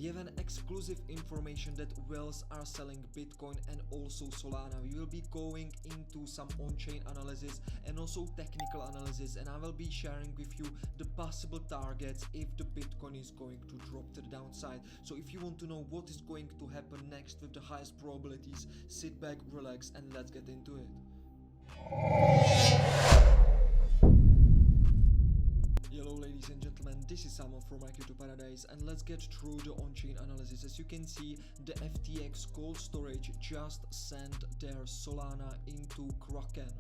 we have an exclusive information that whales are selling Bitcoin and also Solana. We will be going into some on-chain analysis and also technical analysis, and I will be sharing with you the possible targets if the Bitcoin is going to drop to the downside. So if you want to know what is going to happen next with the highest probabilities, sit back, relax, and let's get into it. Hello ladies and gentlemen, this is Salman from to Paradise, and let's get through the on-chain analysis. As you can see, the FTX cold storage just sent their Solana into Kraken.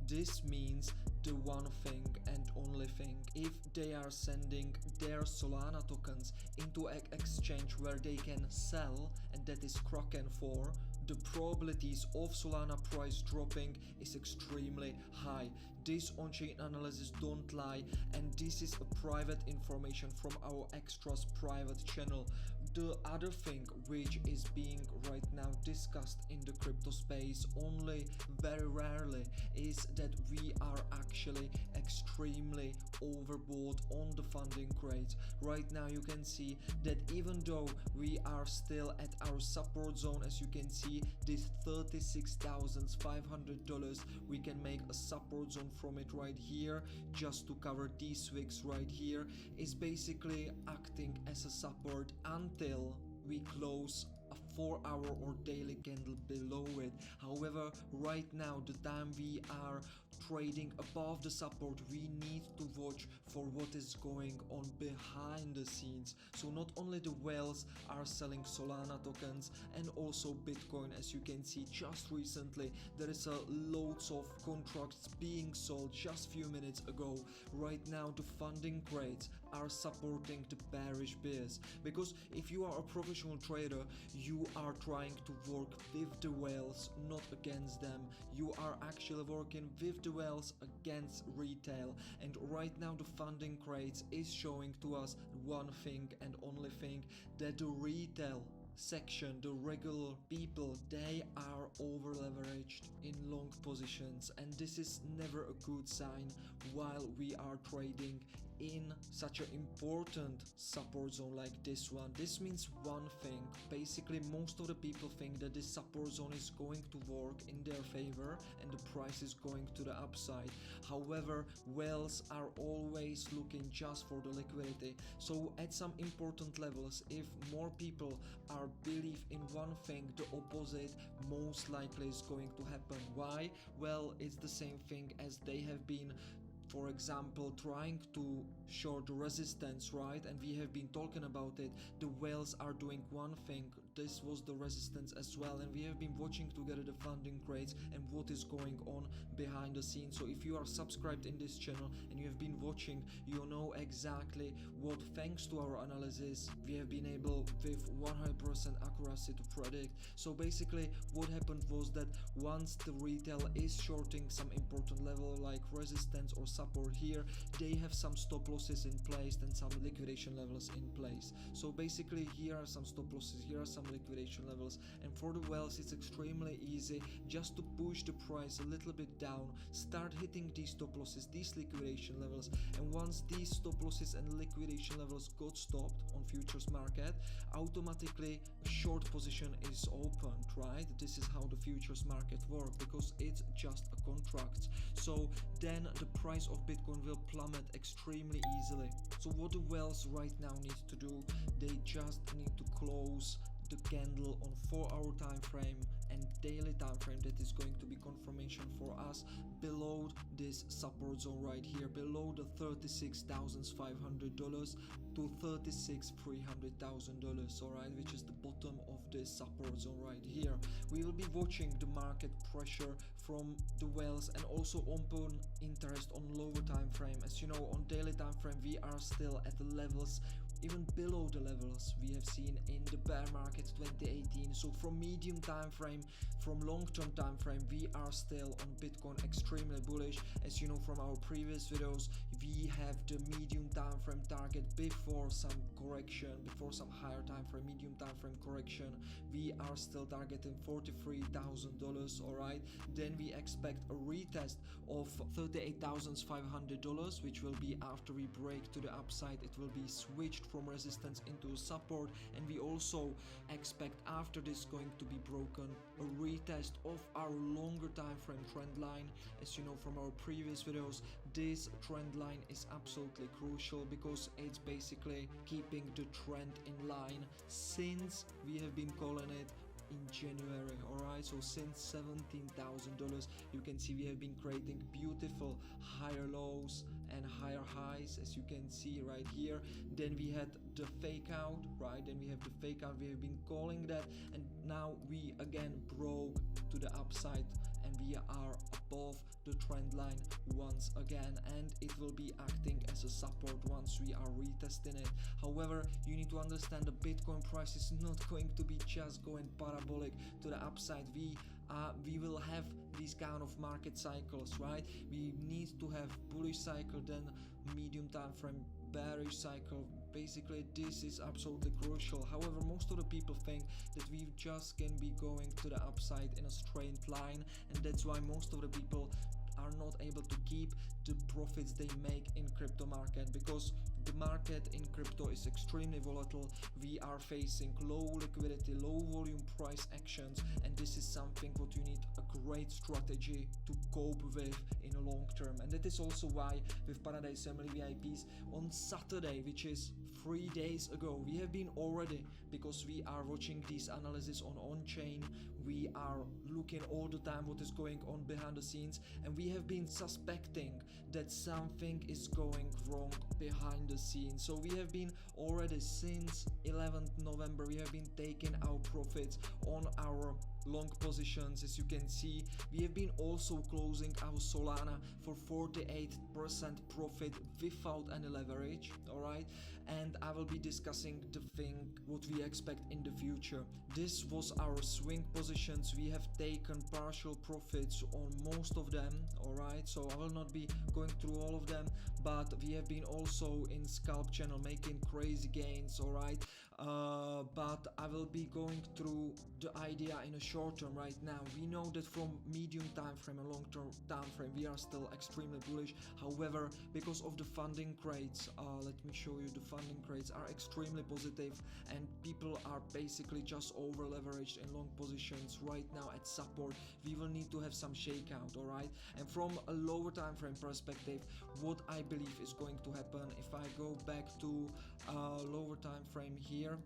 This means the one thing and only thing: if they are sending their Solana tokens into an exchange where they can sell, and that is Kraken for, the probabilities of Solana price dropping is extremely high. This on-chain analysis don't lie, and this is a private information from our extras private channel. The other thing which is being right now discussed in the crypto space only very rarely is that we are actually extremely overbought on the funding rates. Right now you can see that even though we are still at our support zone, as you can see, this $36,500, we can make a support zone from it right here. Just to cover these wicks right here is basically acting as a support until we close a 4-hour or daily candle below it. However, right now, the time we are trading above the support, we need to watch for what is going on behind the scenes. So not only the whales are selling Solana tokens and also Bitcoin. As you can see, just recently there is loads of contracts being sold just few minutes ago. Right now the funding rates are supporting the bearish bears, because if you are a professional trader, you are trying to work with the whales, not against them. You are actually working with the whales against retail, and right now the funding rates is showing to us one thing and only thing: that the retail section, the regular people, they are over leveraged in long positions, and this is never a good sign while we are trading in such an important support zone like this one. This means one thing: basically most of the people think that this support zone is going to work in their favor and the price is going to the upside. However, whales are always looking just for the liquidity. So at some important levels, if more people are believe in one thing, the opposite most likely is going to happen. Why? Well, it's the same thing as they have been, for example, trying to short resistance, right? And we have been talking about it. The whales are doing one thing. This was the resistance as well, and we have been watching together the funding rates and what is going on behind the scenes. So if you are subscribed in this channel and you have been watching, you know exactly what, thanks to our analysis, we have been able with 100% accuracy to predict. So basically what happened was that once the retail is shorting some important level like resistance or support here, they have some stop losses in place and some liquidation levels in place. So basically here are some stop losses, here are some liquidation levels, and for the whales it's extremely easy just to push the price a little bit down, start hitting these stop losses, these liquidation levels, and once these stop losses and liquidation levels got stopped on futures market, automatically a short position is opened, right? This is how the futures market works, because it's just a contract. So then the price of Bitcoin will plummet extremely easily. So what the whales right now need to do, they just need to close the candle on 4-hour time frame and daily time frame. That is going to be confirmation for us below this support zone right here, below the $36,500 to $36,300, all right, which is the bottom of this support zone right here. We will be watching the market pressure from the whales and also open interest on lower time frame. As you know, on daily time frame we are still at the levels even below the levels we have seen in the bear market 2018. So from medium time frame, from long-term time frame, we are still on Bitcoin extremely bullish. As you know from our previous videos, we have the medium time frame target before some correction, before some higher time frame, medium time frame correction. We are still targeting $43,000, all right. Then we expect a retest of $38,500, which will be after we break to the upside. It will be switched from resistance into support, and we also expect after this going to be broken a retest of our longer time frame trend line. As you know from our previous videos, this trend line is absolutely crucial because it's basically keeping the trend in line since we have been calling it in January. Alright, so since $17,000 you can see we have been creating beautiful higher lows and higher highs, as you can see right here. Then we had the fake out, right? Then we have the fake out, we have been calling that, and now we again broke to the upside and we are above the trend line once again, and it will be acting as a support once we are retesting it. However, you need to understand the Bitcoin price is not going to be just going parabolic to the upside. We will have these kind of market cycles, right? We need to have bullish cycle, then medium time frame bearish cycle. Basically this is absolutely crucial. However, most of the people think that we just can be going to the upside in a straight line, and that's why most of the people are not able to keep the profits they make in crypto market, because the market in crypto is extremely volatile. We are facing low liquidity, low volume price actions, and this is something what you need a great strategy to cope with in a long term. And that is also why with Paradise Family VIPs on Saturday, which is 3 days ago, we have been already, because we are watching these analysis on chain, we are looking all the time what is going on behind the scenes, and we have been suspecting that something is going wrong behind the scenes. So we have been already since 11th November, we have been taking our profits on our long positions. As you can see, we have been also closing our Solana for 48% profit without any leverage. Alright, and I will be discussing the thing what we expect in the future. This was our swing positions. We have taken partial profits on most of them. Alright, so I will not be going through all of them, but we have been also in scalp channel making crazy gains. Alright, but I will be going through the idea in a short term right now. We know that from medium time frame and long term time frame we are still extremely bullish. However, because of the funding rates, let me show you, the funding rates are extremely positive and people are basically just over leveraged in long positions right now at support. We will need to have some shakeout. Alright, and from a lower time frame perspective, what I believe is going to happen, if I go back to lower time frame here,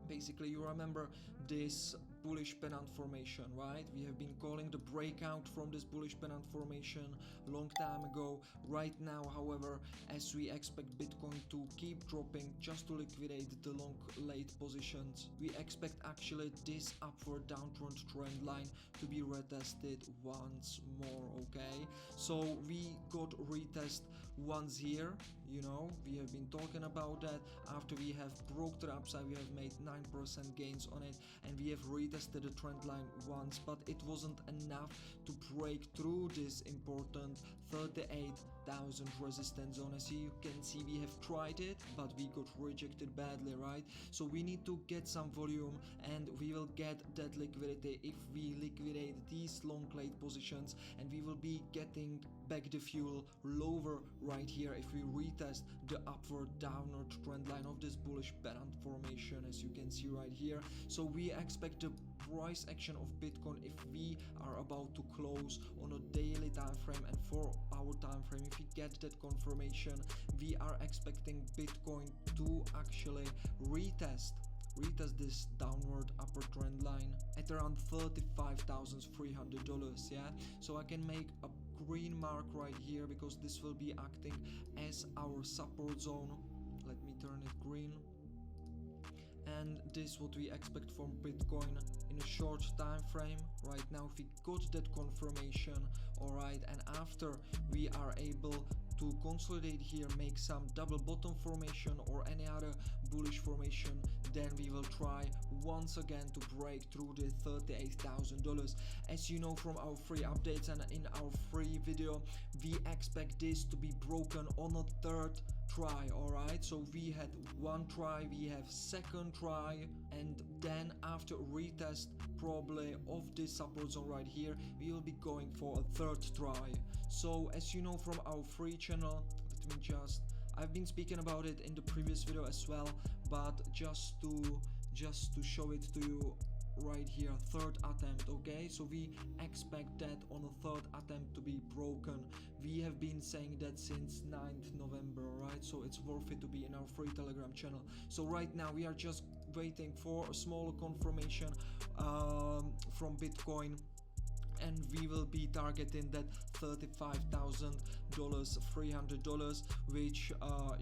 basically you remember this bullish pennant formation, right? We have been calling the breakout from this bullish pennant formation long time ago. Right now, however, as we expect Bitcoin to keep dropping just to liquidate the long late positions, we expect actually this upward downward trend line to be retested once more. Okay, so we got retest once here, you know, we have been talking about that. After we have broke the upside, we have made 9% gains on it, and we have retested the trend line once, but it wasn't enough to break through this important 38,000 resistance zone. As you can see, we have tried it, but we got rejected badly, right? So we need to get some volume, and we will get that liquidity if we liquidate these long late positions, and we will be getting back the fuel lower right here if we retest the upward downward trend line of this bullish pennant formation, as you can see right here. So we expect the price action of Bitcoin, if we are about to close on a daily time frame and 4 hour time frame, if we get that confirmation, we are expecting Bitcoin to actually retest this downward upper trend line at around $35,300. yeah, so I can make a green mark right here because this will be acting as our support zone. Let me turn it green, and this is what we expect from Bitcoin in a short time frame. Right now, if we got that confirmation, alright, and after we are able to consolidate here, make some double bottom formation or any other bullish formation, then we will try once again to break through the $38,000. As you know from our free updates and in our free video, we expect this to be broken on a third try. Alright, so we had one try, we have second try, and then after retest probably of this support zone right here, we will be going for a third try. So as you know from our free channel, let me just I've been speaking about it in the previous video as well, but just to show it to you right here, third attempt. Okay, so we expect that on a third attempt to be broken. We have been saying that since 9th November, right? So it's worth it to be in our free Telegram channel. So right now we are just waiting for a smaller confirmation from Bitcoin, and we will be targeting that $35,000, $300, which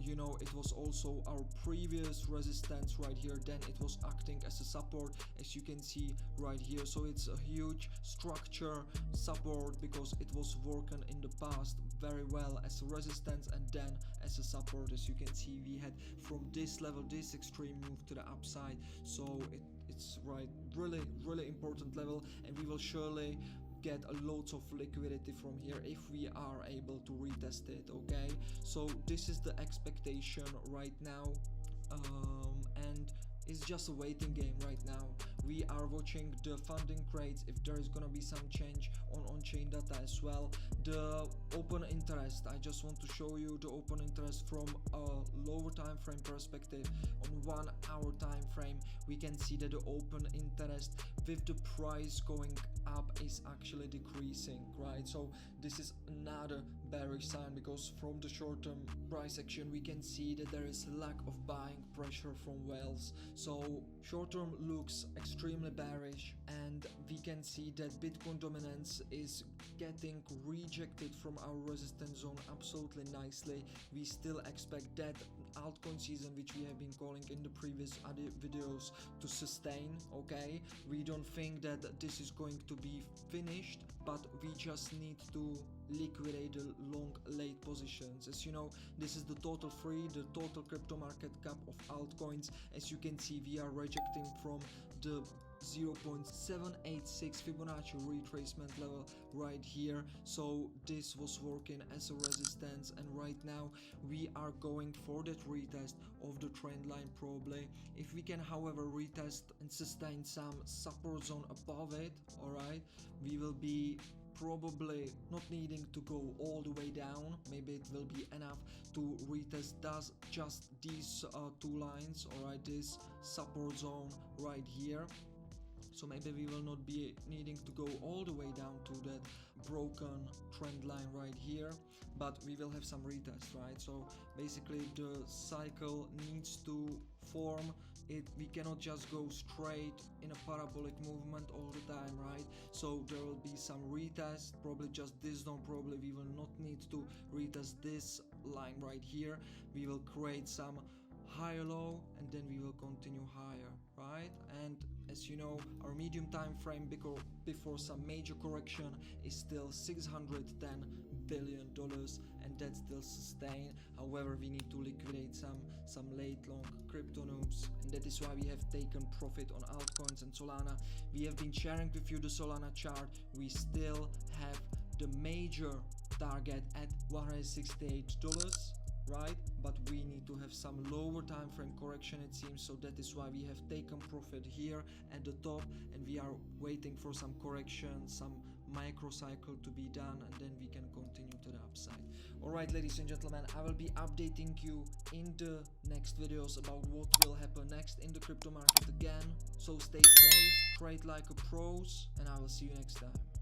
you know, it was also our previous resistance right here. Then it was acting as a support, as you can see right here. So it's a huge structure support because it was working in the past very well as a resistance and then as a support. As you can see, we had from this level this extreme move to the upside. So it's right, really important level, and we will surely get a lot of liquidity from here if we are able to retest it. Okay, so this is the expectation right now, and it's just a waiting game right now. We are watching the funding rates, if there is gonna be some change on on-chain data as well. The open interest, I just want to show you the open interest from a lower time frame perspective. On 1 hour time frame, we can see that the open interest with the price going up is actually decreasing, right? So this is another bearish sign, because from the short-term price action we can see that there is lack of buying pressure from whales. So short-term looks extremely bearish, and we can see that Bitcoin dominance is getting rejected from our resistance zone absolutely nicely. We still expect that altcoin season, which we have been calling in the previous other videos, to sustain. Okay, we don't think that this is going to be finished, but we just need to liquidate the long late positions. As you know, this is the total free, the total crypto market cap of altcoins. As you can see, we are rejecting from the 0.786 Fibonacci retracement level right here. So this was working as a resistance, and right now we are going for that retest of the trend line probably. If we can however retest and sustain some support zone above it, all right, we will be probably not needing to go all the way down. Maybe it will be enough to retest just these two lines, all right, this support zone right here. So maybe we will not be needing to go all the way down to that broken trend line right here, but we will have some retest, right? So basically the cycle needs to form. We cannot just go straight in a parabolic movement all the time, right? So there will be some retest, probably just this zone. Probably we will not need to retest this line right here. We will create some higher low, and then we will continue higher, right? And as you know, our medium time frame before some major correction is still $610 billion, and that's still sustained. However, we need to liquidate some late long crypto noobs, and that is why we have taken profit on altcoins and Solana. We have been sharing with you the Solana chart. We still have the major target at $168, right? But we need to have some lower time frame correction, it seems. So that is why we have taken profit here at the top, and we are waiting for some correction, some micro cycle to be done, and then we can continue to the upside. All right, ladies and gentlemen, I will be updating you in the next videos about what will happen next in the crypto market again. So stay safe, trade like a pros, and I will see you next time.